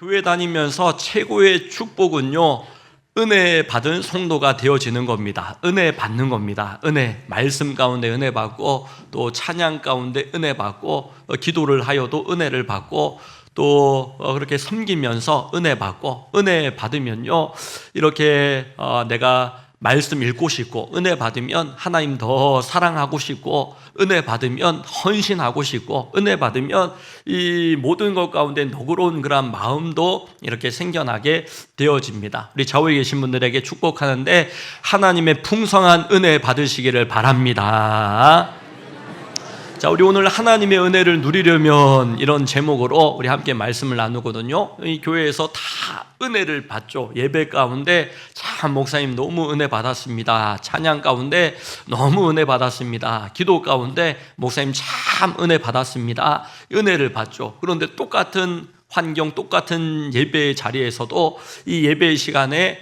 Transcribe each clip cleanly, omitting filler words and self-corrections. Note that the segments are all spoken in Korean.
교회 다니면서 최고의 축복은요, 은혜 받은 성도가 되어지는 겁니다. 은혜 받는 겁니다. 은혜, 말씀 가운데 은혜 받고, 또 찬양 가운데 은혜 받고, 기도를 하여도 은혜를 받고, 또 그렇게 섬기면서 은혜 받고, 은혜 받으면요, 이렇게 내가 말씀 읽고 싶고, 은혜 받으면 하나님 더 사랑하고 싶고, 은혜 받으면 헌신하고 싶고, 은혜 받으면 이 모든 것 가운데 너그러운 그런 마음도 이렇게 생겨나게 되어집니다. 우리 좌우에 계신 분들에게 축복하는데, 하나님의 풍성한 은혜 받으시기를 바랍니다. 자, 우리 오늘 하나님의 은혜를 누리려면 이런 제목으로 우리 함께 말씀을 나누거든요. 이 교회에서 다 은혜를 받죠. 예배 가운데 참 목사님 너무 은혜 받았습니다. 찬양 가운데 너무 은혜 받았습니다. 기도 가운데 목사님 참 은혜 받았습니다. 은혜를 받죠. 그런데 똑같은 환경, 똑같은 예배 자리에서도 이 예배 시간에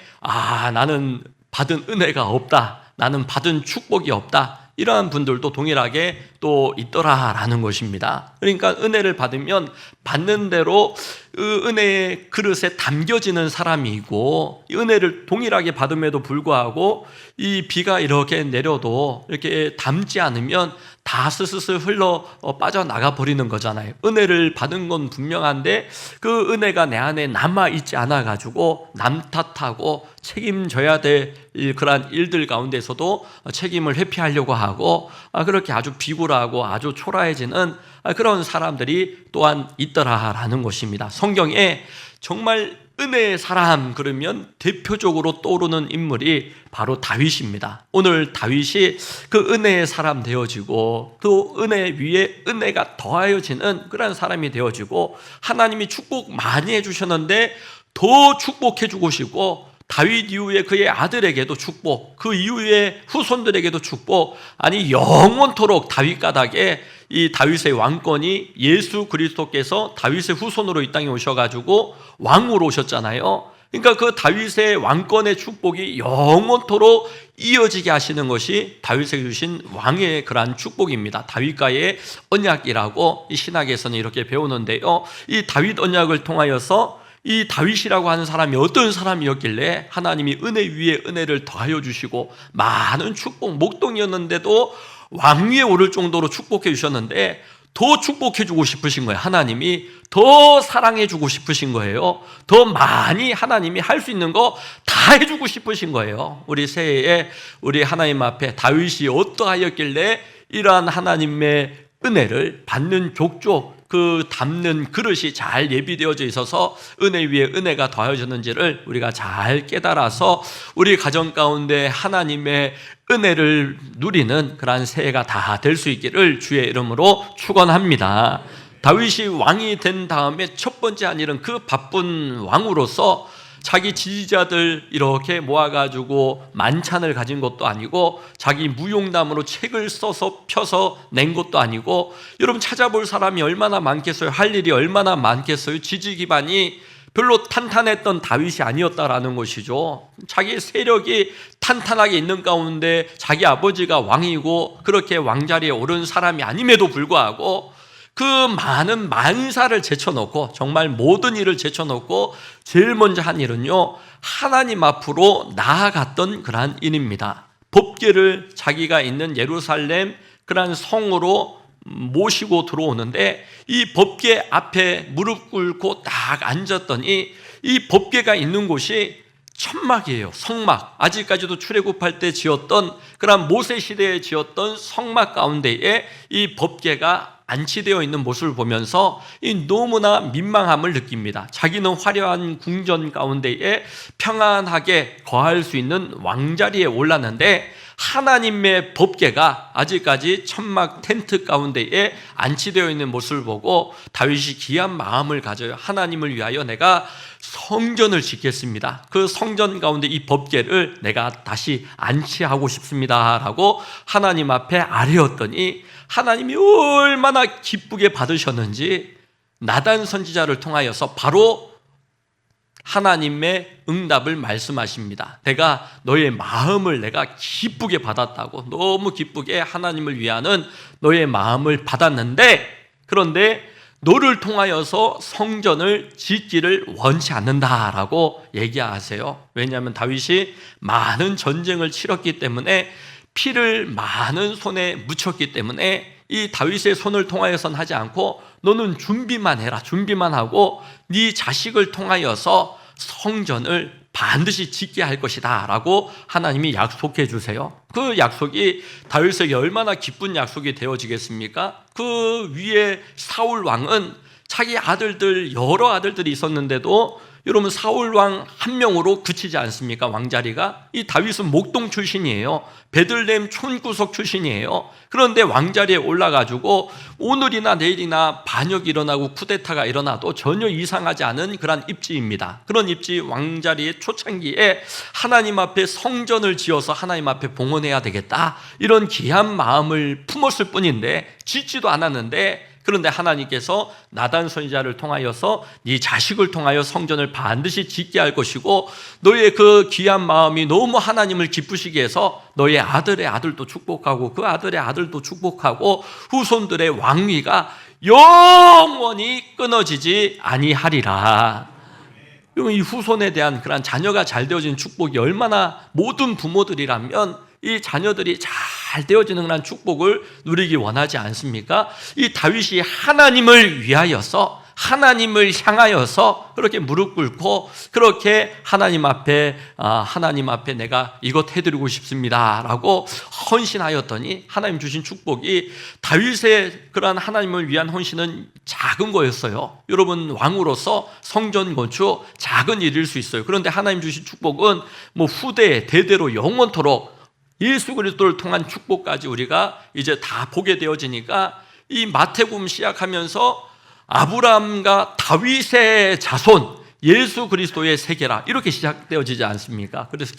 나는 받은 은혜가 없다, 나는 받은 축복이 없다, 이러한 분들도 동일하게 또 있더라라는 것입니다. 그러니까 은혜를 받으면 받는 대로 그 은혜의 그릇에 담겨지는 사람이고, 이 은혜를 동일하게 받음에도 불구하고 이 비가 이렇게 내려도 이렇게 담지 않으면 다 스스스 흘러 빠져나가 버리는 거잖아요. 은혜를 받은 건 분명한데 그 은혜가 내 안에 남아있지 않아가지고 남 탓하고 책임져야 될 그러한 일들 가운데서도 책임을 회피하려고 하고, 그렇게 아주 비굴하고 아주 초라해지는 그런 사람들이 또한 있더라라는 것입니다. 성경에 정말 은혜의 사람 그러면 대표적으로 떠오르는 인물이 바로 다윗입니다. 오늘 다윗이 그 은혜의 사람 되어지고, 또 은혜 위에 은혜가 더하여지는 그런 사람이 되어지고, 하나님이 축복 많이 해주셨는데 더 축복해 주고 싶고, 다윗 이후에 그의 아들에게도 축복, 그 이후에 후손들에게도 축복, 아니 영원토록 다윗 가닥에 이 다윗의 왕권이 예수 그리스도께서 다윗의 후손으로 이 땅에 오셔가지고 왕으로 오셨잖아요. 그러니까 그 다윗의 왕권의 축복이 영원토록 이어지게 하시는 것이 다윗에게 주신 왕의 그러한 축복입니다. 다윗과의 언약이라고 이 신학에서는 이렇게 배우는데요, 이 다윗 언약을 통하여서 이 다윗이라고 하는 사람이 어떤 사람이었길래 하나님이 은혜 위에 은혜를 더하여 주시고 많은 축복, 목동이었는데도 왕위에 오를 정도로 축복해 주셨는데 더 축복해 주고 싶으신 거예요. 하나님이 더 사랑해 주고 싶으신 거예요. 더 많이 하나님이 할 수 있는 거 다 해주고 싶으신 거예요. 우리 새해에 우리 하나님 앞에 다윗이 어떠하였길래 이러한 하나님의 은혜를 받는 족족, 그 담는 그릇이 잘 예비되어져 있어서 은혜 위에 은혜가 더해졌는지를 우리가 잘 깨달아서 우리 가정 가운데 하나님의 은혜를 누리는 그러한 새해가 다 될 수 있기를 주의 이름으로 축원합니다. 다윗이 왕이 된 다음에 첫 번째 한 일은 그 바쁜 왕으로서 자기 지지자들 이렇게 모아가지고 만찬을 가진 것도 아니고, 자기 무용담으로 책을 써서 펴서 낸 것도 아니고, 여러분 찾아볼 사람이 얼마나 많겠어요? 할 일이 얼마나 많겠어요? 지지 기반이 별로 탄탄했던 다윗이 아니었다라는 것이죠. 자기 세력이 탄탄하게 있는 가운데 자기 아버지가 왕이고 그렇게 왕자리에 오른 사람이 아님에도 불구하고 그 많은 만사를 제쳐놓고, 정말 모든 일을 제쳐놓고 제일 먼저 한 일은요, 하나님 앞으로 나아갔던 그러한 일입니다. 법궤를 자기가 있는 예루살렘 그러한 성으로 모시고 들어오는데, 이 법궤 앞에 무릎 꿇고 딱 앉았더니 이 법궤가 있는 곳이 천막이에요. 성막. 아직까지도 출애굽할 때 지었던 그런 모세 시대에 지었던 성막 가운데에 이 법궤가 안치되어 있는 모습을 보면서 너무나 민망함을 느낍니다. 자기는 화려한 궁전 가운데에 평안하게 거할 수 있는 왕자리에 올랐는데 하나님의 법궤가 아직까지 천막 텐트 가운데에 안치되어 있는 모습을 보고 다윗이 귀한 마음을 가져요. 하나님을 위하여 내가 성전을 짓겠습니다. 그 성전 가운데 이 법궤를 내가 다시 안치하고 싶습니다 라고 하나님 앞에 아뢰었더니 하나님이 얼마나 기쁘게 받으셨는지 나단 선지자를 통하여서 바로 하나님의 응답을 말씀하십니다. 내가 너의 마음을 내가 기쁘게 받았다고, 너무 기쁘게 하나님을 위하는 너의 마음을 받았는데, 그런데 너를 통하여서 성전을 짓기를 원치 않는다라고 얘기하세요. 왜냐하면 다윗이 많은 전쟁을 치렀기 때문에 피를 많은 손에 묻혔기 때문에 이 다윗의 손을 통하여서는 하지 않고 너는 준비만 해라. 준비만 하고 네 자식을 통하여서 성전을 반드시 짓게 할 것이다 라고 하나님이 약속해 주세요. 그 약속이 다윗에게 얼마나 기쁜 약속이 되어지겠습니까? 그 위에 사울 왕은 자기 아들들, 여러 아들들이 있었는데도 여러분 사울 왕 한 명으로 그치지 않습니까? 왕자리가. 이 다윗은 목동 출신이에요. 베들레헴 촌구석 출신이에요. 그런데 왕자리에 올라가지고 오늘이나 내일이나 반역이 일어나고 쿠데타가 일어나도 전혀 이상하지 않은 그런 입지입니다. 그런 입지 왕자리의 초창기에 하나님 앞에 성전을 지어서 하나님 앞에 봉헌해야 되겠다, 이런 귀한 마음을 품었을 뿐인데 짓지도 않았는데, 그런데 하나님께서 나단 선지자를 통하여서 네 자식을 통하여 성전을 반드시 짓게 할 것이고, 너의 그 귀한 마음이 너무 하나님을 기쁘시게 해서 너의 아들의 아들도 축복하고 그 아들의 아들도 축복하고 후손들의 왕위가 영원히 끊어지지 아니하리라. 이 후손에 대한 그런 자녀가 잘 되어지는 축복이 얼마나 모든 부모들이라면 이 자녀들이 잘 되어지는 그런 축복을 누리기 원하지 않습니까? 이 다윗이 하나님을 위하여서, 하나님을 향하여서 그렇게 무릎 꿇고 그렇게 하나님 앞에 내가 이것 해드리고 싶습니다 라고 헌신하였더니 하나님 주신 축복이, 다윗의 그러한 하나님을 위한 헌신은 작은 거였어요. 여러분, 왕으로서 성전 건축 작은 일일 수 있어요. 그런데 하나님 주신 축복은 후대 대대로 영원토록 예수 그리스도를 통한 축복까지 우리가 이제 다 보게 되어지니까, 이 마태복음 시작하면서 아브라함과 다윗의 자손 예수 그리스도의 세계라 이렇게 시작되어지지 않습니까? 그래서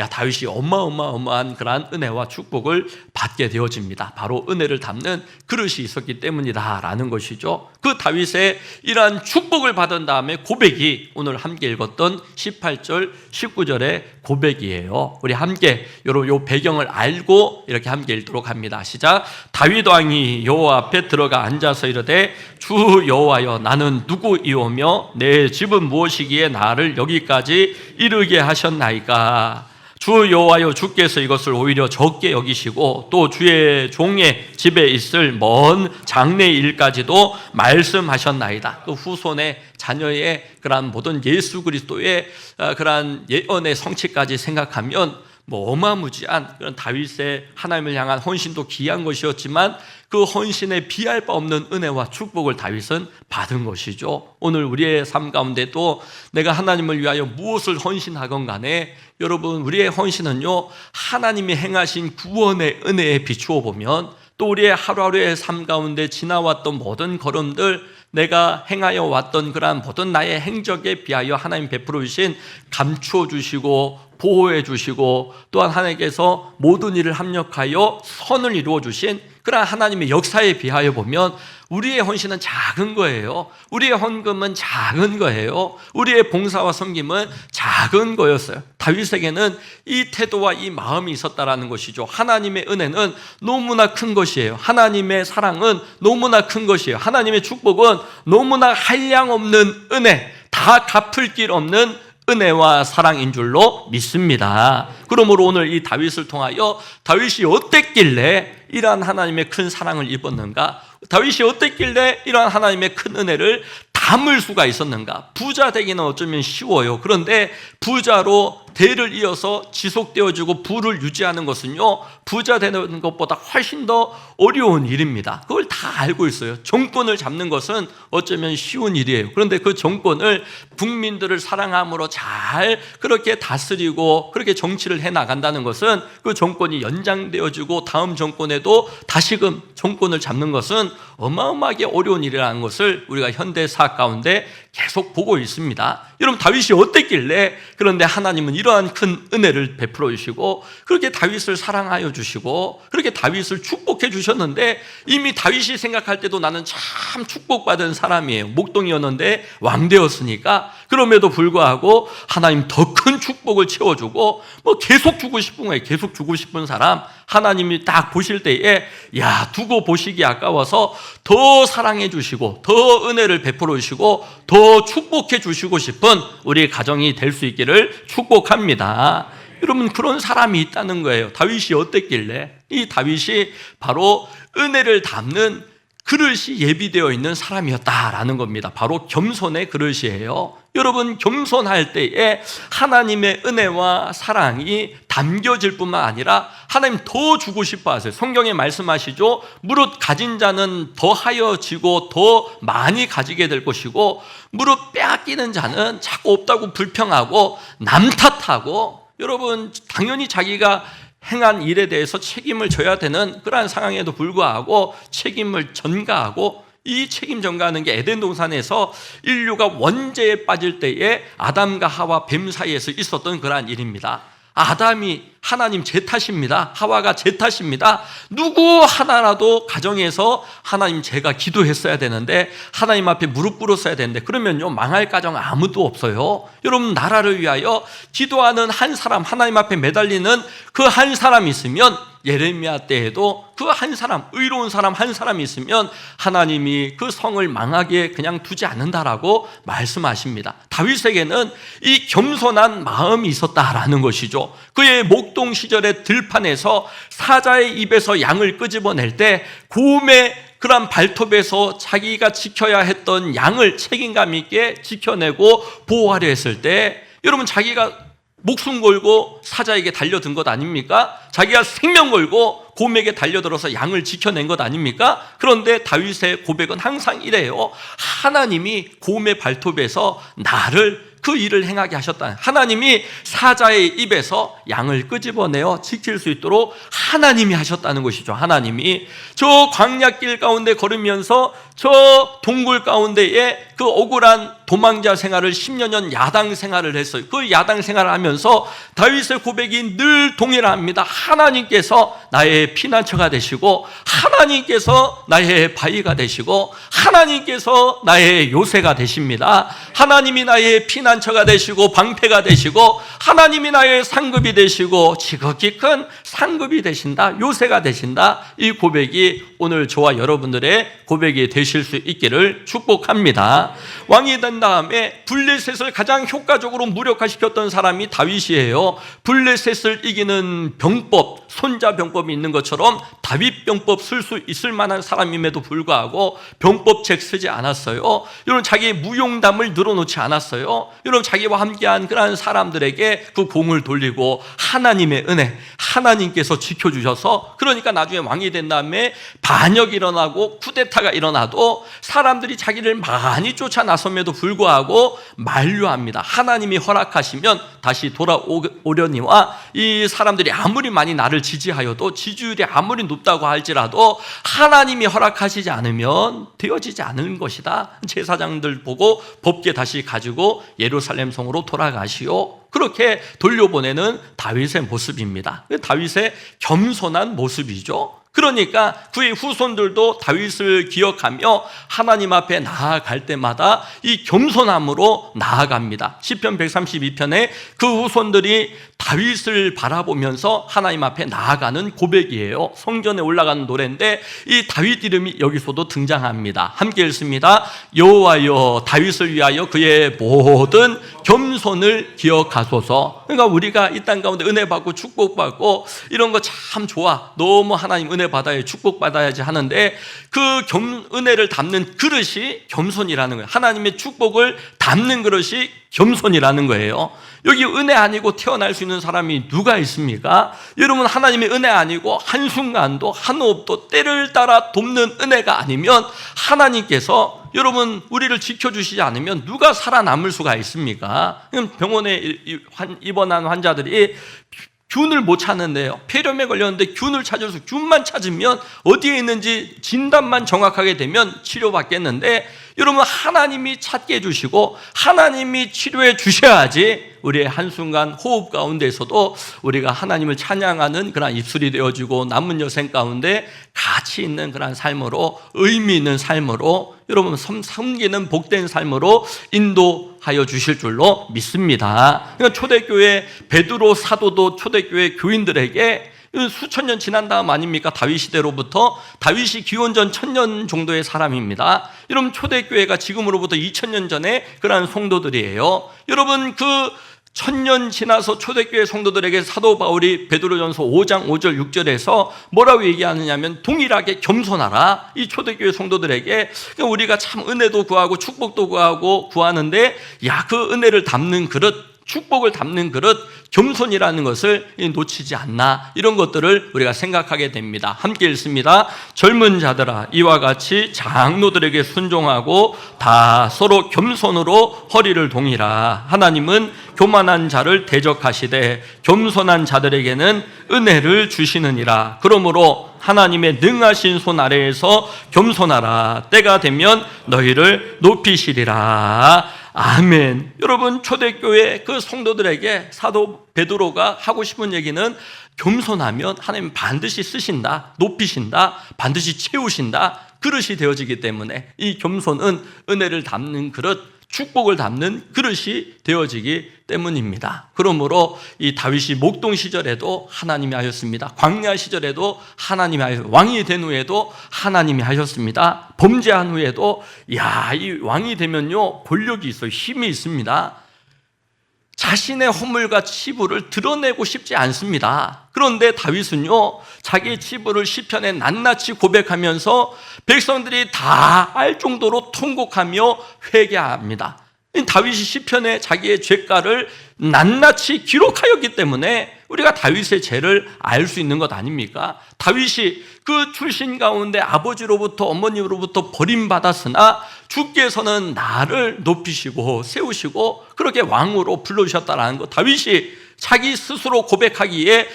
다윗이 어마어마한 그러한 은혜와 축복을 받게 되어집니다. 바로 은혜를 담는 그릇이 있었기 때문이다라는 것이죠. 그 다윗의 이러한 축복을 받은 다음에 고백이 오늘 함께 읽었던 18절 19절의 고백이에요. 우리 함께 요 배경을 알고 이렇게 함께 읽도록 합니다. 시작. 다윗 왕이 여호와 앞에 들어가 앉아서 이르되 주 여호와여, 나는 누구이오며 내 집은 무엇이기에 나를 여기까지 이르게 하셨나이까? 주 여호와여, 주께서 이것을 오히려 적게 여기시고 또 주의 종의 집에 있을 먼 장래 일까지도 말씀하셨나이다. 또 후손의 자녀의 그러한 모든 예수 그리스도의 그러한 예언의 성취까지 생각하면 어마무지한 그런 다윗의 하나님을 향한 헌신도 귀한 것이었지만, 그 헌신에 비할 바 없는 은혜와 축복을 다윗은 받은 것이죠. 오늘 우리의 삶 가운데도 내가 하나님을 위하여 무엇을 헌신하건 간에 여러분, 우리의 헌신은요, 하나님이 행하신 구원의 은혜에 비추어 보면, 또 우리의 하루하루의 삶 가운데 지나왔던 모든 걸음들, 내가 행하여 왔던 그러한 모든 나의 행적에 비하여 하나님 베풀어 주신, 감추어 주시고 보호해 주시고 또한 하나님께서 모든 일을 합력하여 선을 이루어 주신 그러한 하나님의 역사에 비하여 보면 우리의 헌신은 작은 거예요. 우리의 헌금은 작은 거예요. 우리의 봉사와 섬김은 작은 거였어요. 다윗에게는 이 태도와 이 마음이 있었다라는 것이죠. 하나님의 은혜는 너무나 큰 것이에요. 하나님의 사랑은 너무나 큰 것이에요. 하나님의 축복은 너무나 한량없는 은혜, 다 갚을 길 없는 은혜와 사랑인 줄로 믿습니다. 그러므로 오늘 이 다윗을 통하여 다윗이 어땠길래 이러한 하나님의 큰 사랑을 입었는가? 다윗이 어땠길래 이러한 하나님의 큰 은혜를 담을 수가 있었는가? 부자 되기는 어쩌면 쉬워요. 그런데 부자로 대를 이어서 지속되어지고 부를 유지하는 것은요, 부자 되는 것보다 훨씬 더 어려운 일입니다. 그걸 다 알고 있어요. 정권을 잡는 것은 어쩌면 쉬운 일이에요. 그런데 그 정권을 국민들을 사랑함으로 잘 그렇게 다스리고 그렇게 정치를 해나간다는 것은, 그 정권이 연장되어지고 다음 정권에도 다시금 정권을 잡는 것은 어마어마하게 어려운 일이라는 것을 우리가 현대사 가운데 계속 보고 있습니다. 여러분, 다윗이 어땠길래 그런데 하나님은 이러한 큰 은혜를 베풀어 주시고 그렇게 다윗을 사랑하여 주시고 그렇게 다윗을 축복해 주셨는데, 이미 다윗이 생각할 때도 나는 참 축복받은 사람이에요. 목동이었는데 왕 되었으니까. 그럼에도 불구하고 하나님 더 큰 축복을 채워주고 계속 주고 싶은 거예요. 계속 주고 싶은 사람 하나님이 딱 보실 때에 야, 두고 보시기 아까워서 더 사랑해 주시고 더 은혜를 베풀어 주시고 더 축복해 주시고 싶은 우리 가정이 될 수 있기를 축복합니다. 여러분, 그런 사람이 있다는 거예요. 다윗이 어땠길래? 이 다윗이 바로 은혜를 담는 그릇이 예비되어 있는 사람이었다라는 겁니다. 바로 겸손의 그릇이에요. 여러분, 겸손할 때에 하나님의 은혜와 사랑이 담겨질 뿐만 아니라 하나님 더 주고 싶어 하세요. 성경에 말씀하시죠. 무릇 가진 자는 더하여지고 더 많이 가지게 될 것이고 무릇 빼앗기는 자는 자꾸 없다고 불평하고 남 탓하고, 여러분, 당연히 자기가 행한 일에 대해서 책임을 져야 되는 그러한 상황에도 불구하고 책임을 전가하고, 이 책임 전가하는 게 에덴 동산에서 인류가 원죄에 빠질 때에 아담과 하와 뱀 사이에서 있었던 그러한 일입니다. 아담이 하나님 제 탓입니다. 하와가 제 탓입니다. 누구 하나라도 가정에서 하나님 제가 기도했어야 되는데 하나님 앞에 무릎 꿇었어야 되는데 그러면요 망할 가정 아무도 없어요. 여러분, 나라를 위하여 기도하는 한 사람, 하나님 앞에 매달리는 그 한 사람이 있으면, 예레미야 때에도 그 한 사람, 의로운 사람 한 사람이 있으면 하나님이 그 성을 망하게 그냥 두지 않는다라고 말씀하십니다. 다윗에게는 이 겸손한 마음이 있었다라는 것이죠. 그의 목동 시절의 들판에서 사자의 입에서 양을 끄집어낼 때 곰의 그런 발톱에서 자기가 지켜야 했던 양을 책임감 있게 지켜내고 보호하려 했을 때, 여러분, 자기가 목숨 걸고 사자에게 달려든 것 아닙니까? 자기가 생명 걸고 곰에게 달려들어서 양을 지켜낸 것 아닙니까? 그런데 다윗의 고백은 항상 이래요. 하나님이 곰의 발톱에서 나를 그 일을 행하게 하셨다. 하나님이 사자의 입에서 양을 끄집어내어 지킬 수 있도록 하나님이 하셨다는 것이죠. 하나님이 저 광야길 가운데 걸으면서 저 동굴 가운데에 그 억울한 도망자 생활을 10여 년 야당 생활을 했어요. 그 야당 생활을 하면서 다윗의 고백이 늘 동일합니다. 하나님께서 나의 피난처가 되시고 하나님께서 나의 바위가 되시고 하나님께서 나의 요새가 되십니다. 하나님이 나의 피난처가 되시고 방패가 되시고 하나님이 나의 상급이 되시고 지극히 큰 상급이 되신다, 요새가 되신다. 이 고백이 오늘 저와 여러분들의 고백이 되실 수 있기를 축복합니다. 왕이 된 다음에 블레셋을 가장 효과적으로 무력화시켰던 사람이 다윗이에요. 블레셋을 이기는 병법, 손자병법이 있는 것처럼 다윗 병법 쓸 수 있을 만한 사람임에도 불구하고 병법책 쓰지 않았어요. 여러분, 자기의 무용담을 늘어놓지 않았어요. 여러분, 자기와 함께한 그런 사람들에게 그 공을 돌리고 하나님의 은혜, 하나님께서 지켜주셔서, 그러니까 나중에 왕이 된 다음에 반역이 일어나고 쿠데타가 일어나도 사람들이 자기를 많이 쫓아나섬에도 불구하고 만류합니다. 하나님이 허락하시면 다시 돌아오려니와 이 사람들이 아무리 많이 나를 지지하여도 지지율이 아무리 높다고 할지라도 하나님이 허락하시지 않으면 되어지지 않은 것이다. 제사장들 보고 법궤 다시 가지고 예루살렘 성으로 돌아가시오. 그렇게 돌려보내는 다윗의 모습입니다. 다윗의 겸손한 모습이죠. 그러니까 그의 후손들도 다윗을 기억하며 하나님 앞에 나아갈 때마다 이 겸손함으로 나아갑니다. 시편 132편에 그 후손들이 다윗을 바라보면서 하나님 앞에 나아가는 고백이에요. 성전에 올라가는 노래인데 이 다윗 이름이 여기서도 등장합니다. 함께 읽습니다. 여호와여, 다윗을 위하여 그의 모든 겸손을 기억하소서. 그러니까 우리가 이 땅 가운데 은혜 받고 축복받고 이런 거 참 좋아, 너무 하나님 은혜 받아야 축복받아야지 하는데 그 은혜를 담는 그릇이 겸손이라는 거예요. 하나님의 축복을 담는 그릇이 겸손이라는 거예요. 여기 은혜 아니고 태어날 수 있는 사람이 누가 있습니까? 여러분, 하나님의 은혜 아니고 한순간도 한 호흡도 때를 따라 돕는 은혜가 아니면, 하나님께서 여러분 우리를 지켜주시지 않으면 누가 살아남을 수가 있습니까? 병원에 입원한 환자들이 균을 못 찾는데요. 폐렴에 걸렸는데 균을 찾아서 균만 찾으면 어디에 있는지 진단만 정확하게 되면 치료받겠는데, 여러분, 하나님이 찾게 해주시고 하나님이 치료해 주셔야지 우리의 한순간 호흡 가운데서도 우리가 하나님을 찬양하는 그런 입술이 되어지고 남은 여생 가운데 가치 있는 그런 삶으로, 의미 있는 삶으로, 여러분 섬기는 복된 삶으로 인도하여 주실 줄로 믿습니다. 그러니까 초대교회 베드로 사도도 초대교회 교인들에게 수천 년 지난 다음 아닙니까? 다윗 시대로부터. 다윗이 기원전 1000년 정도의 사람입니다. 여러분, 초대교회가 지금으로부터 2000년 전에 그러한 성도들이에요. 여러분, 그 1000년 지나서 초대교회 성도들에게 사도 바울이 베드로전서 5장 5절 6절에서 뭐라고 얘기하느냐면, 동일하게 겸손하라. 이 초대교회 성도들에게 우리가 참 은혜도 구하고 축복도 구하고 구하는데, 그 은혜를 담는 그릇, 축복을 담는 그릇, 겸손이라는 것을 놓치지 않나, 이런 것들을 우리가 생각하게 됩니다. 함께 읽습니다. 젊은 자들아, 이와 같이 장로들에게 순종하고 다 서로 겸손으로 허리를 동이라. 하나님은 교만한 자를 대적하시되 겸손한 자들에게는 은혜를 주시느니라. 그러므로 하나님의 능하신 손 아래에서 겸손하라. 때가 되면 너희를 높이시리라. 아멘. 여러분, 초대교회 그 성도들에게 사도 베드로가 하고 싶은 얘기는, 겸손하면 하나님 반드시 쓰신다, 높이신다, 반드시 채우신다, 그릇이 되어지기 때문에 이 겸손은 은혜를 담는 그릇, 축복을 담는 그릇이 되어지기 때문입니다. 그러므로 이 다윗이 목동 시절에도 하나님이 하셨습니다. 광야 시절에도 하나님이 하셨습니다. 왕이 된 후에도 하나님이 하셨습니다. 범죄한 후에도 이 왕이 되면요, 권력이 있어요. 힘이 있습니다. 자신의 허물과 치부를 드러내고 싶지 않습니다. 그런데 다윗은요, 자기의 치부를 시편에 낱낱이 고백하면서 백성들이 다 알 정도로 통곡하며 회개합니다. 다윗이 시편에 자기의 죄가를 낱낱이 기록하였기 때문에 우리가 다윗의 죄를 알 수 있는 것 아닙니까? 다윗이 그 출신 가운데 아버지로부터 어머니로부터 버림받았으나 주께서는 나를 높이시고 세우시고 그렇게 왕으로 불러주셨다는 것, 다윗이 자기 스스로 고백하기에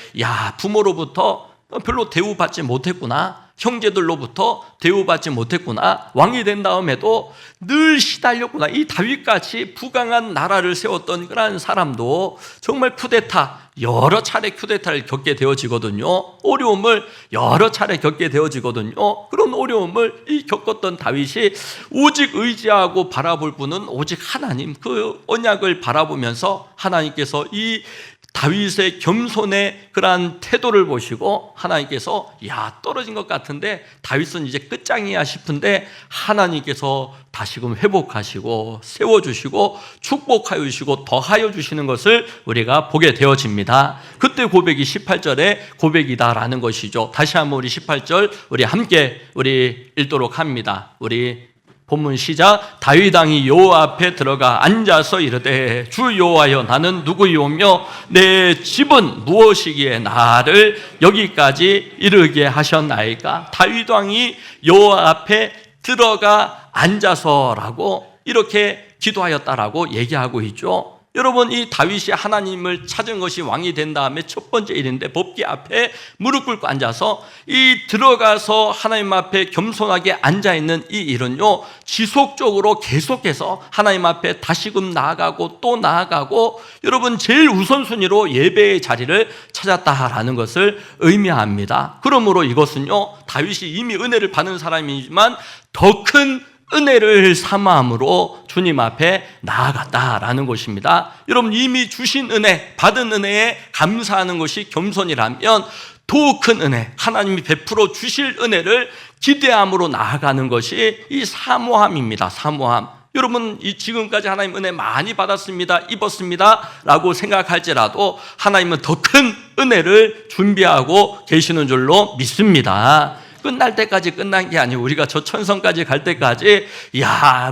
부모로부터 별로 대우받지 못했구나, 형제들로부터 대우받지 못했구나, 왕이 된 다음에도 늘 시달렸구나. 이 다윗같이 부강한 나라를 세웠던 그런 사람도 정말 여러 차례 쿠데타를 겪게 되어지거든요. 어려움을 여러 차례 겪게 되어지거든요. 그런 어려움을 겪었던 다윗이 오직 의지하고 바라볼 분은 오직 하나님, 그 언약을 바라보면서 하나님께서 이 다윗의 겸손의 그러한 태도를 보시고 하나님께서 떨어진 것 같은데 다윗은 이제 끝장이야 싶은데 하나님께서 다시금 회복하시고 세워주시고 축복하여 주시고 더하여 주시는 것을 우리가 보게 되어집니다. 그때 고백이 18절의 고백이다라는 것이죠. 다시 한번 우리 18절 우리 함께 읽도록 합니다. 우리 본문 시작. 다윗 왕이 여호와 앞에 들어가 앉아서 이르되, 주 여호와여, 나는 누구이오며 내 집은 무엇이기에 나를 여기까지 이르게 하셨나이까? 다윗 왕이 여호와 앞에 들어가 앉아서라고 이렇게 기도하였다라고 얘기하고 있죠. 여러분, 이 다윗이 하나님을 찾은 것이 왕이 된 다음에 첫 번째 일인데, 법궤 앞에 무릎 꿇고 앉아서 이 들어가서 하나님 앞에 겸손하게 앉아있는 이 일은요, 지속적으로 계속해서 하나님 앞에 다시금 나아가고 또 나아가고, 여러분 제일 우선순위로 예배의 자리를 찾았다라는 것을 의미합니다. 그러므로 이것은요, 다윗이 이미 은혜를 받은 사람이지만 더 큰 은혜를 사모함으로 주님 앞에 나아갔다라는 것입니다. 여러분, 이미 주신 은혜, 받은 은혜에 감사하는 것이 겸손이라면 더 큰 은혜, 하나님이 베풀어 주실 은혜를 기대함으로 나아가는 것이 이 사모함입니다. 사모함. 여러분, 지금까지 하나님 은혜 많이 받았습니다, 입었습니다 라고 생각할지라도 하나님은 더 큰 은혜를 준비하고 계시는 줄로 믿습니다. 끝날 때까지 끝난 게 아니고 우리가 저 천성까지 갈 때까지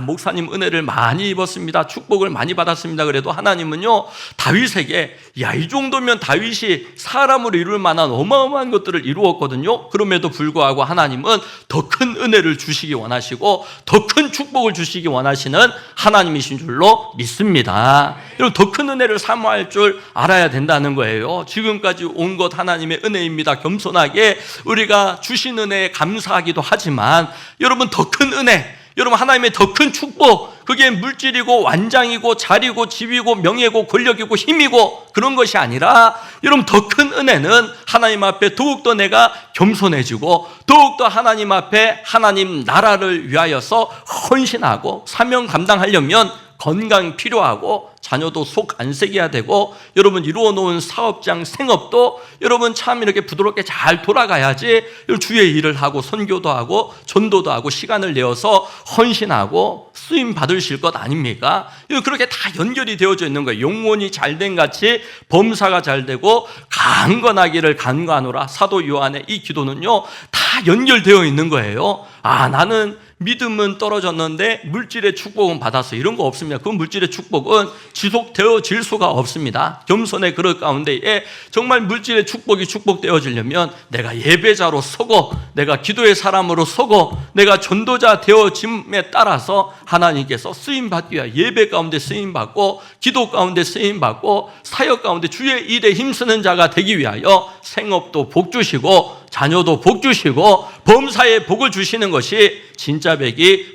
목사님 은혜를 많이 입었습니다, 축복을 많이 받았습니다 그래도 하나님은요, 다윗에게 이 정도면 다윗이 사람으로 이룰 만한 어마어마한 것들을 이루었거든요. 그럼에도 불구하고 하나님은 더 큰 은혜를 주시기 원하시고 더 큰 축복을 주시기 원하시는 하나님이신 줄로 믿습니다. 여러분, 더 큰 은혜를 사모할 줄 알아야 된다는 거예요. 지금까지 온 것 하나님의 은혜입니다. 겸손하게 우리가 주신 은혜 감사하기도 하지만, 여러분, 더 큰 은혜, 여러분, 하나님의 더 큰 축복, 그게 물질이고 완장이고 자리고 지위고 명예고 권력이고 힘이고 그런 것이 아니라, 여러분, 더 큰 은혜는 하나님 앞에 더욱더 내가 겸손해지고 더욱더 하나님 앞에 하나님 나라를 위하여서 헌신하고 사명 감당하려면 건강이 필요하고 자녀도 속 안 새겨야 되고, 여러분 이루어 놓은 사업장 생업도 여러분 참 이렇게 부드럽게 잘 돌아가야지 주의 일을 하고 선교도 하고 전도도 하고 시간을 내어서 헌신하고 쓰임 받으실 것 아닙니까? 그렇게 다 연결이 되어져 있는 거예요. 영혼이 잘된 같이 범사가 잘 되고 강건하기를 간구하노라. 사도 요한의 이 기도는요, 다 연결되어 있는 거예요. 나는 믿음은 떨어졌는데 물질의 축복은 받았어, 이런 거 없습니다. 그 물질의 축복은 지속되어질 수가 없습니다. 겸손의 그릇 가운데에 정말 물질의 축복이 축복되어지려면 내가 예배자로 서고, 내가 기도의 사람으로 서고, 내가 전도자 되어짐에 따라서 하나님께서 쓰임받기 위하여 예배 가운데 쓰임받고, 기도 가운데 쓰임받고, 사역 가운데 주의 일에 힘쓰는 자가 되기 위하여 생업도 복 주시고 자녀도 복 주시고 범사에 복을 주시는 것이 진짜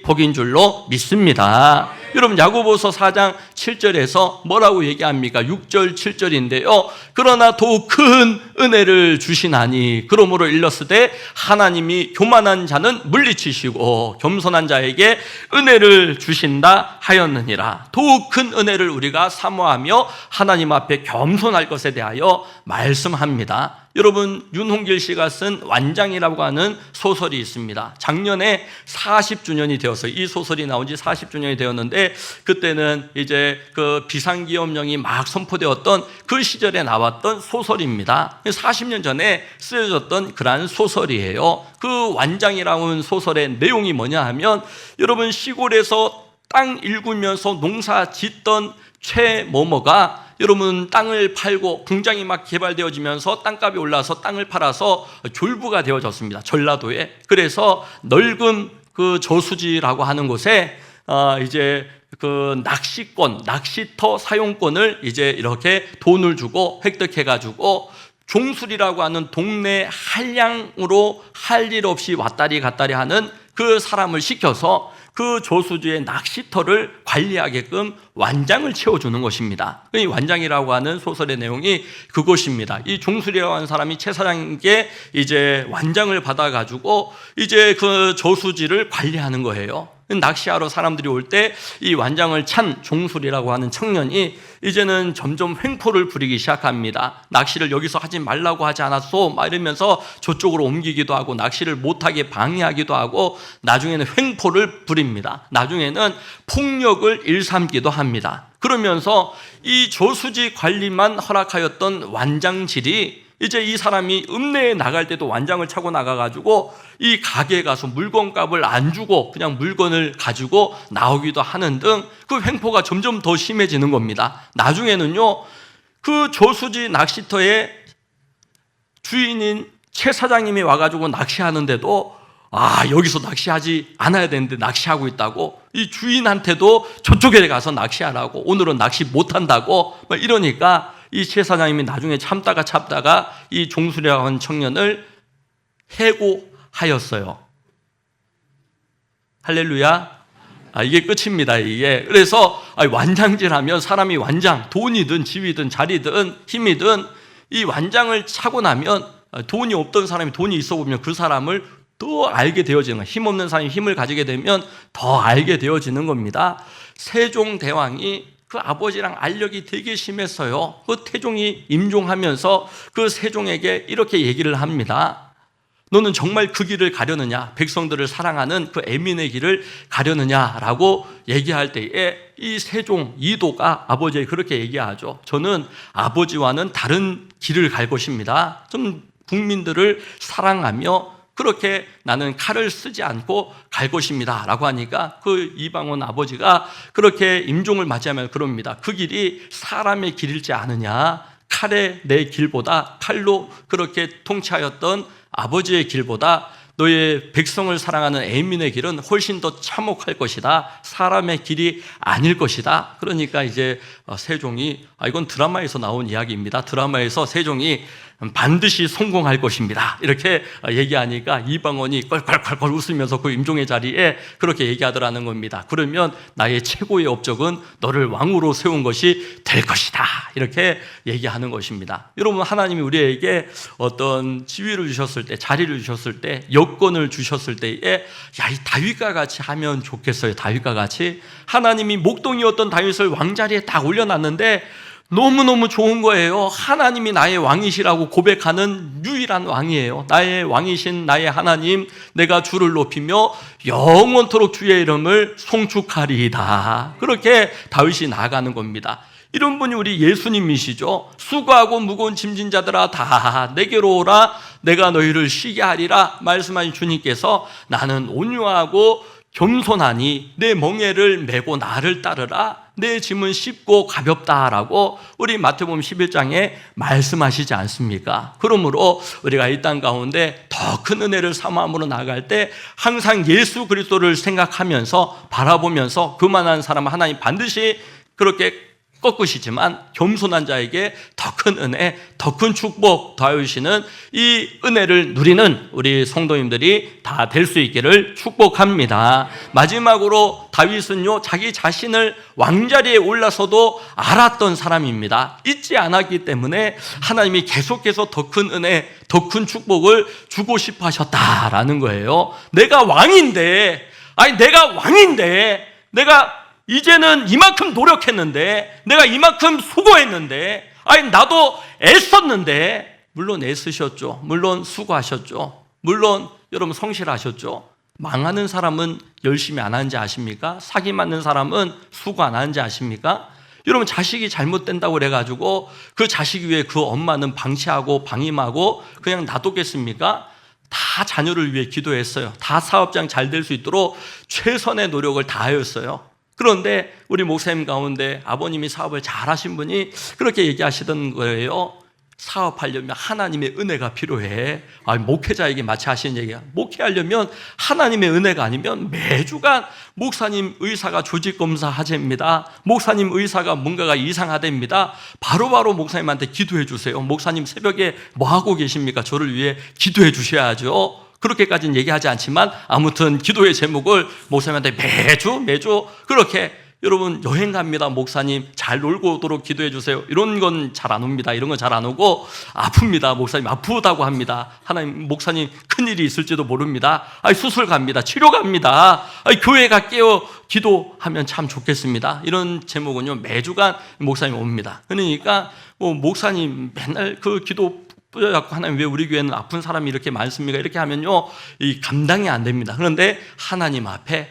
복인 줄로 믿습니다. 여러분 야고보서 4장 7절에서 뭐라고 얘기합니까? 6절 7절인데요. 그러나 더욱 큰 은혜를 주시나니 그러므로 일렀으되 하나님이 교만한 자는 물리치시고 겸손한 자에게 은혜를 주신다 하였느니라. 더욱 큰 은혜를 우리가 사모하며 하나님 앞에 겸손할 것에 대하여 말씀합니다. 여러분 윤홍길 씨가 쓴 완장이라고 하는 소설이 있습니다. 작년에 40주년이 되어서 이 소설이 나온 지 40주년이 되었는데, 그때는 이제 그 비상기업령이 막 선포되었던 그 시절에 나왔던 소설입니다. 40년 전에 쓰여졌던 그러한 소설이에요. 그 완장이라는 소설의 내용이 뭐냐 하면, 여러분 시골에서 땅 일구면서 농사 짓던 최某某가 여러분 땅을 팔고 공장이 막 개발되어지면서 땅값이 올라서 땅을 팔아서 졸부가 되어졌습니다. 전라도에. 그래서 넓은 그 저수지라고 하는 곳에 이제 그 낚시권, 낚시터 사용권을 이제 이렇게 돈을 주고 획득해가지고 종술이라고 하는 동네 한량으로 할 일 없이 왔다리 갔다리 하는 그 사람을 시켜서 그 저수지의 낚시터를 관리하게끔 완장을 채워주는 것입니다. 이 완장이라고 하는 소설의 내용이 그것입니다. 이 종술이라고 하는 사람이 최 사장님께 이제 완장을 받아가지고 이제 그 저수지를 관리하는 거예요. 낚시하러 사람들이 올 때 이 완장을 찬 종술이라고 하는 청년이 이제는 점점 횡포를 부리기 시작합니다. 낚시를 여기서 하지 말라고 하지 않았소? 막 이러면서 저쪽으로 옮기기도 하고 낚시를 못하게 방해하기도 하고 나중에는 횡포를 부립니다. 나중에는 폭력을 일삼기도 합니다. 그러면서 이 저수지 관리만 허락하였던 완장질이 이제 이 사람이 읍내에 나갈 때도 완장을 차고 나가가지고 이 가게에 가서 물건값을 안 주고 그냥 물건을 가지고 나오기도 하는 등 그 횡포가 점점 더 심해지는 겁니다. 나중에는요, 그 저수지 낚시터에 주인인 최 사장님이 와가지고 낚시하는데도 여기서 낚시하지 않아야 되는데 낚시하고 있다고, 이 주인한테도 저쪽에 가서 낚시하라고, 오늘은 낚시 못한다고 이러니까 이 최 사장님이 나중에 참다가 이 종술이라고 하는 청년을 해고하였어요. 할렐루야. 이게 끝입니다. 이게. 그래서 완장질하면 사람이 완장, 돈이든 집이든 자리든 힘이든 이 완장을 차고 나면 돈이 없던 사람이 돈이 있어 보면 그 사람을 더 알게 되어지는 거예요. 힘없는 사람이 힘을 가지게 되면 더 알게 되어지는 겁니다. 세종대왕이 그 아버지랑 알력이 되게 심했어요. 그 태종이 임종하면서 그 세종에게 이렇게 얘기를 합니다. 너는 정말 그 길을 가려느냐, 백성들을 사랑하는 그 애민의 길을 가려느냐라고 얘기할 때에 이 세종 이도가 아버지에게 그렇게 얘기하죠. 저는 아버지와는 다른 길을 갈 것입니다. 좀 국민들을 사랑하며 그렇게 나는 칼을 쓰지 않고 갈 것입니다 라고 하니까 그 이방원 아버지가 그렇게 임종을 맞이하면 그럽니다. 그 길이 사람의 길일지 아느냐, 칼의 내 길보다, 칼로 그렇게 통치하였던 아버지의 길보다 너의 백성을 사랑하는 애민의 길은 훨씬 더 참혹할 것이다. 사람의 길이 아닐 것이다. 그러니까 이제 세종이, 이건 드라마에서 나온 이야기입니다. 드라마에서 세종이 반드시 성공할 것입니다. 이렇게 얘기하니까 이방원이 껄껄껄껄 웃으면서 그 임종의 자리에 그렇게 얘기하더라는 겁니다. 그러면 나의 최고의 업적은 너를 왕으로 세운 것이 될 것이다. 이렇게 얘기하는 것입니다. 여러분, 하나님이 우리에게 어떤 지위를 주셨을 때, 자리를 주셨을 때, 여건을 주셨을 때에 야, 이 다윗과 같이 하면 좋겠어요. 다윗과 같이. 하나님이 목동이었던 다윗을 왕자리에 딱 올려놨는데 너무너무 좋은 거예요. 하나님이 나의 왕이시라고 고백하는 유일한 왕이에요. 나의 왕이신 나의 하나님, 내가 주를 높이며 영원토록 주의 이름을 송축하리이다. 그렇게 다윗이 나아가는 겁니다. 이런 분이 우리 예수님이시죠. 수고하고 무거운 짐진 자들아 다 내게로 오라, 내가 너희를 쉬게 하리라 말씀하신 주님께서 나는 온유하고 겸손하니 내 멍에를 메고 나를 따르라, 내 짐은 쉽고 가볍다라고 우리 마태복음 11장에 말씀하시지 않습니까? 그러므로 우리가 이 땅 가운데 더 큰 은혜를 사모함으로 나아갈 때 항상 예수 그리스도를 생각하면서 바라보면서 그만한 사람은 하나님 반드시 그렇게 꺾으시지만 겸손한 자에게 더 큰 은혜, 더 큰 축복 더하시는 이 은혜를 누리는 우리 성도님들이 다 될 수 있기를 축복합니다. 마지막으로 다윗은요, 자기 자신을 왕자리에 올라서도 알았던 사람입니다. 잊지 않았기 때문에 하나님이 계속해서 더 큰 은혜, 더 큰 축복을 주고 싶어 하셨다라는 거예요. 내가 왕인데 내가 이제는 이만큼 노력했는데, 내가 이만큼 수고했는데, 나도 애썼는데, 물론 애쓰셨죠. 물론 수고하셨죠. 물론 여러분 성실하셨죠. 망하는 사람은 열심히 안 하는지 아십니까? 사기 맞는 사람은 수고 안 하는지 아십니까? 여러분, 자식이 잘못된다고 그래가지고 그 자식 위에 그 엄마는 방치하고 방임하고 그냥 놔뒀겠습니까? 다 자녀를 위해 기도했어요. 다 사업장 잘 될 수 있도록 최선의 노력을 다하였어요. 그런데 우리 목사님 가운데 아버님이 사업을 잘하신 분이 그렇게 얘기하시던 거예요. 사업하려면 하나님의 은혜가 필요해. 목회자에게 마치 하시는 얘기야. 목회하려면 하나님의 은혜가 아니면 매주간 목사님 의사가 조직검사 하재입니다. 목사님 의사가 뭔가가 이상하답니다. 바로바로 목사님한테 기도해 주세요. 목사님 새벽에 뭐 하고 계십니까? 저를 위해 기도해 주셔야죠. 그렇게까지는 얘기하지 않지만 아무튼 기도의 제목을 목사님한테 매주 그렇게, 여러분 여행 갑니다. 목사님 잘 놀고 오도록 기도해 주세요. 이런 건 잘 안 옵니다. 이런 건 잘 안 오고, 아픕니다. 목사님 아프다고 합니다. 하나님, 목사님 큰일이 있을지도 모릅니다. 수술 갑니다. 치료 갑니다. 교회 갈게요. 기도하면 참 좋겠습니다. 이런 제목은요 매주간 목사님 옵니다. 그러니까 목사님 맨날 그 기도 뿌려갖고 하나님 왜 우리 교회는 아픈 사람이 이렇게 많습니까? 이렇게 하면요 이 감당이 안 됩니다. 그런데 하나님 앞에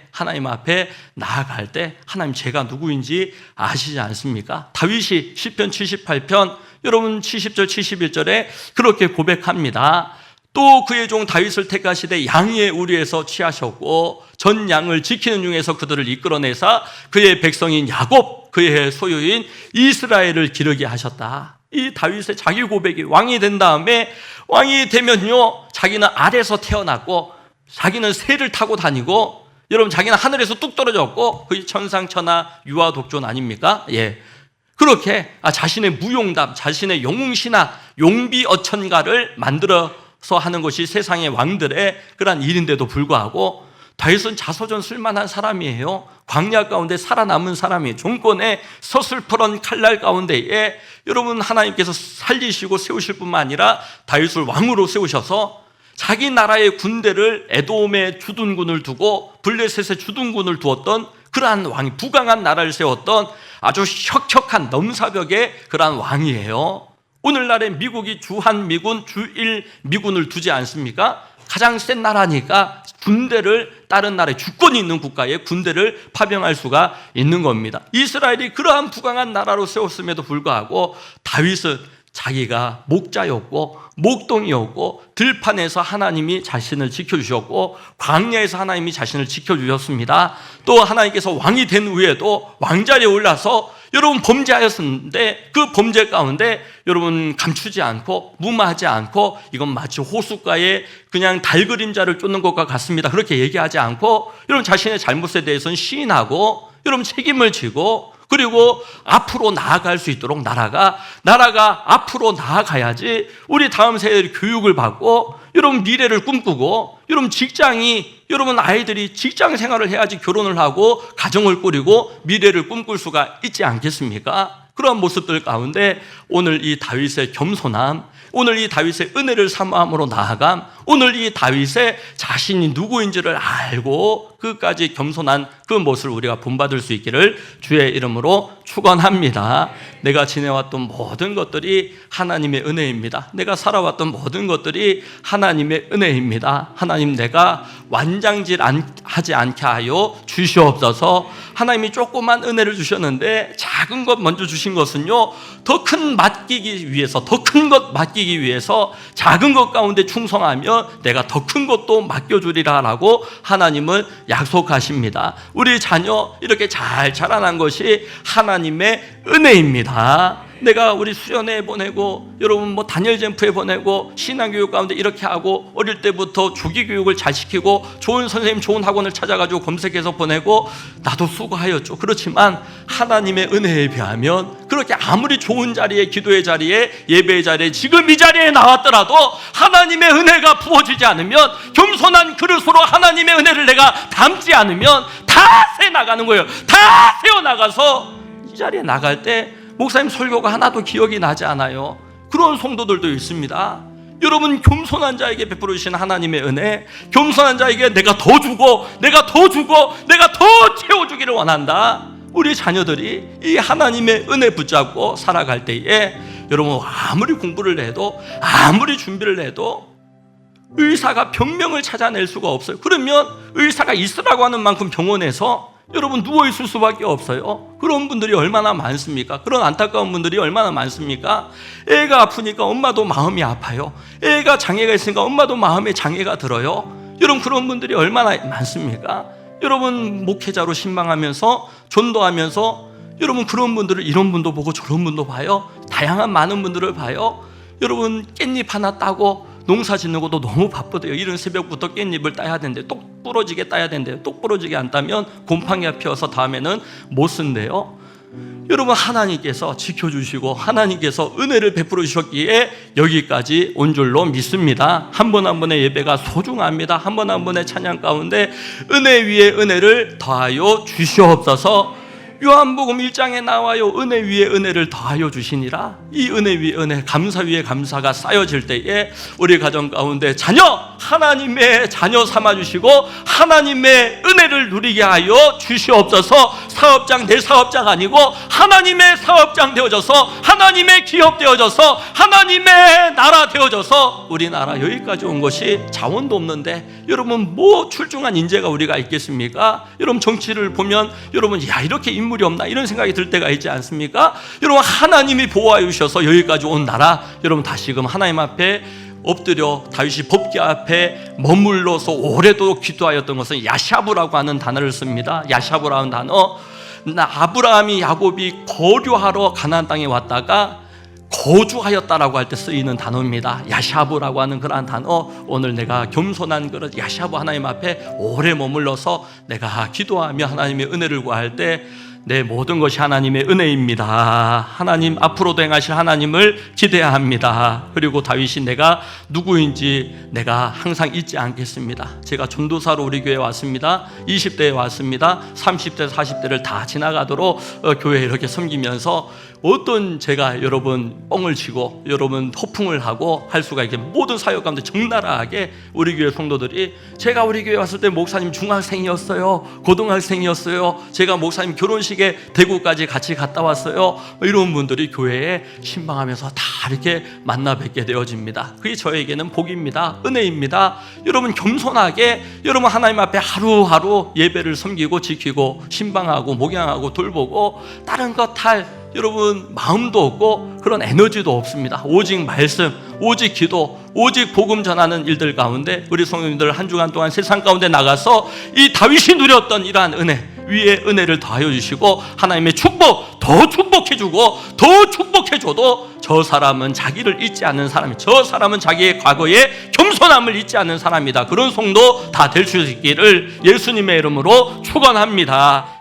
나아갈 때 하나님 제가 누구인지 아시지 않습니까? 다윗이 시편 78편 여러분 70절 71절에 그렇게 고백합니다. 또 그의 종 다윗을 택하시되 양의 우리에서 취하셨고 전 양을 지키는 중에서 그들을 이끌어내사 그의 백성인 야곱, 그의 소유인 이스라엘을 기르게 하셨다. 이 다윗의 자기 고백이, 왕이 된 다음에, 왕이 되면요 자기는 아래에서 태어났고 자기는 새를 타고 다니고, 여러분 자기는 하늘에서 뚝 떨어졌고 거의 천상천하 유아 독존 아닙니까? 예. 그렇게 자신의 무용담, 자신의 영웅신화, 용비어천가를 만들어서 하는 것이 세상의 왕들의 그러한 일인데도 불구하고 다윗은 자서전 쓸만한 사람이에요. 광야 가운데 살아남은 사람이, 종권의 서슬퍼런 칼날 가운데에 여러분 하나님께서 살리시고 세우실 뿐만 아니라 다윗을 왕으로 세우셔서 자기 나라의 군대를 에돔의 주둔군을 두고 블레셋의 주둔군을 두었던 그러한 왕이, 부강한 나라를 세웠던 아주 혁혁한 넘사벽의 그러한 왕이에요. 오늘날의 미국이 주한미군, 주일미군을 두지 않습니까? 가장 센 나라니까 군대를, 다른 나라의 주권이 있는 국가에 군대를 파병할 수가 있는 겁니다. 이스라엘이 그러한 부강한 나라로 세웠음에도 불구하고 다윗은 자기가 목자였고 목동이었고 들판에서 하나님이 자신을 지켜주셨고 광야에서 하나님이 자신을 지켜주셨습니다. 또 하나님께서 왕이 된 후에도 왕자리에 올라서 여러분 범죄하였는데 그 범죄 가운데 여러분 감추지 않고 무마하지 않고 이건 마치 호숫가에 그냥 달 그림자를 쫓는 것과 같습니다. 그렇게 얘기하지 않고 여러분 자신의 잘못에 대해서는 시인하고 여러분 책임을 지고 그리고 앞으로 나아갈 수 있도록 나라가 앞으로 나아가야지 우리 다음 세대의 교육을 받고 여러분 미래를 꿈꾸고 여러분 아이들이 직장 생활을 해야지 결혼을 하고 가정을 꾸리고 미래를 꿈꿀 수가 있지 않겠습니까? 그런 모습들 가운데 오늘 이 다윗의 겸손함, 오늘 이 다윗의 은혜를 사모함으로 나아감, 오늘 이 다윗의 자신이 누구인지를 알고 끝까지 겸손한 그 모습을 우리가 본받을 수 있기를 주의 이름으로 축원합니다. 내가 지내왔던 모든 것들이 하나님의 은혜입니다. 내가 살아왔던 모든 것들이 하나님의 은혜입니다. 하나님, 내가 완장질하지 않게 하여 주시옵소서. 하나님이 조그만 은혜를 주셨는데 작은 것 먼저 주신 것은요, 더 큰 맡기기 위해서, 더 큰 것 맡기기 위해서 작은 것 가운데 충성하며 내가 더 큰 것도 맡겨주리라 라고 하나님은 약속하십니다. 우리 자녀 이렇게 잘 자라난 것이 하나님의 은혜입니다. 내가 우리 수련회에 보내고 여러분 다니엘 잼프에 보내고 신앙교육 가운데 이렇게 하고 어릴 때부터 주기교육을 잘 시키고 좋은 선생님 좋은 학원을 찾아가지고 검색해서 보내고 나도 수고하였죠. 그렇지만 하나님의 은혜에 비하면 그렇게 아무리 좋은 자리에 기도의 자리에 예배의 자리에 지금 이 자리에 나왔더라도 하나님의 은혜가 부어지지 않으면 겸손한 그릇으로 하나님의 은혜를 내가 담지 않으면 다 새나가는 거예요. 다 새어나가서 이 자리에 나갈 때 목사님 설교가 하나도 기억이 나지 않아요. 그런 성도들도 있습니다. 여러분, 겸손한 자에게 베풀어 주신 하나님의 은혜, 겸손한 자에게 내가 더 주고 내가 더 채워주기를 원한다. 우리 자녀들이 이 하나님의 은혜 붙잡고 살아갈 때에 여러분, 아무리 공부를 해도 아무리 준비를 해도 의사가 병명을 찾아낼 수가 없어요. 그러면 의사가 있으라고 하는 만큼 병원에서 여러분 누워있을 수밖에 없어요. 그런 분들이 얼마나 많습니까? 그런 안타까운 분들이 얼마나 많습니까? 애가 아프니까 엄마도 마음이 아파요. 애가 장애가 있으니까 엄마도 마음에 장애가 들어요. 여러분, 그런 분들이 얼마나 많습니까? 여러분, 목회자로 신방하면서 전도하면서 여러분, 그런 분들을 이런 분도 보고 저런 분도 봐요. 다양한 많은 분들을 봐요. 여러분, 깻잎 하나 따고 농사 짓는 것도 너무 바쁘대요. 이른 새벽부터 깻잎을 따야 되는데 똑 부러지게 따야 된대요. 똑 부러지게 안 따면 곰팡이가 피어서 다음에는 못 쓴대요. 여러분, 하나님께서 지켜주시고 하나님께서 은혜를 베풀어 주셨기에 여기까지 온 줄로 믿습니다. 한 번 한 번의 예배가 소중합니다. 한 번 한 번의 찬양 가운데 은혜 위에 은혜를 더하여 주시옵소서. 요한복음 1장에 나와요. 은혜 위에 은혜를 더하여 주시니라. 이 은혜 위에 은혜, 감사 위에 감사가 쌓여질 때에 우리 가정 가운데 하나님의 자녀 삼아주시고 하나님의 은혜를 누리게 하여 주시옵소서. 사업장 내 사업장 아니고 하나님의 사업장 되어져서 하나님의 기업 되어져서 하나님의 나라 되어져서 우리나라 여기까지 온 것이 자원도 없는데 여러분, 뭐 출중한 인재가 우리가 있겠습니까? 여러분, 정치를 보면 여러분, 야, 이렇게 인물이 없나 이런 생각이 들 때가 있지 않습니까? 여러분, 하나님이 보호하여 주셔서 여기까지 온 나라, 여러분 다시금 하나님 앞에 엎드려 다윗이 법궤 앞에 머물러서 오래도록 기도하였던 것은 야샤브라고 하는 단어를 씁니다. 야샤브라고 하는 단어, 아브라함이 야곱이 거류하러 가나안 땅에 왔다가 거주하였다라고 할 때 쓰이는 단어입니다. 야샤브라고 하는 그러한 단어, 오늘 내가 겸손한 그런 야샤브 하나님 앞에 오래 머물러서 내가 기도하며 하나님의 은혜를 구할 때 내 모든 것이 하나님의 은혜입니다. 하나님 앞으로도 행하실 하나님을 기대합니다. 그리고 다윗이 내가 누구인지 내가 항상 잊지 않겠습니다. 제가 전도사로 우리 교회에 왔습니다. 20대에 왔습니다. 30대 40대를 다 지나가도록 교회에 이렇게 섬기면서 어떤 제가 여러분 뻥을 치고 여러분 허풍을 하고 할 수가 있게 모든 사역 가운데 적나라하게 우리 교회 성도들이, 제가 우리 교회 왔을 때 목사님 중학생이었어요, 고등학생이었어요, 제가 목사님 결혼식에 대구까지 같이 갔다 왔어요, 이런 분들이 교회에 신방하면서 다 이렇게 만나 뵙게 되어집니다. 그게 저에게는 복입니다. 은혜입니다. 여러분, 겸손하게 여러분 하나님 앞에 하루하루 예배를 섬기고 지키고 신방하고 목양하고 돌보고 다른 것 할 여러분 마음도 없고 그런 에너지도 없습니다. 오직 말씀, 오직 기도, 오직 복음 전하는 일들 가운데 우리 성도님들 한 주간 동안 세상 가운데 나가서 이 다윗이 누렸던 이러한 은혜 위에 은혜를 더하여 주시고 하나님의 축복 더 축복해주고 더 축복해줘도 저 사람은 자기를 잊지 않는 사람이, 저 사람은 자기의 과거의 겸손함을 잊지 않는 사람이다. 그런 성도 다 될 수 있기를 예수님의 이름으로 축원합니다.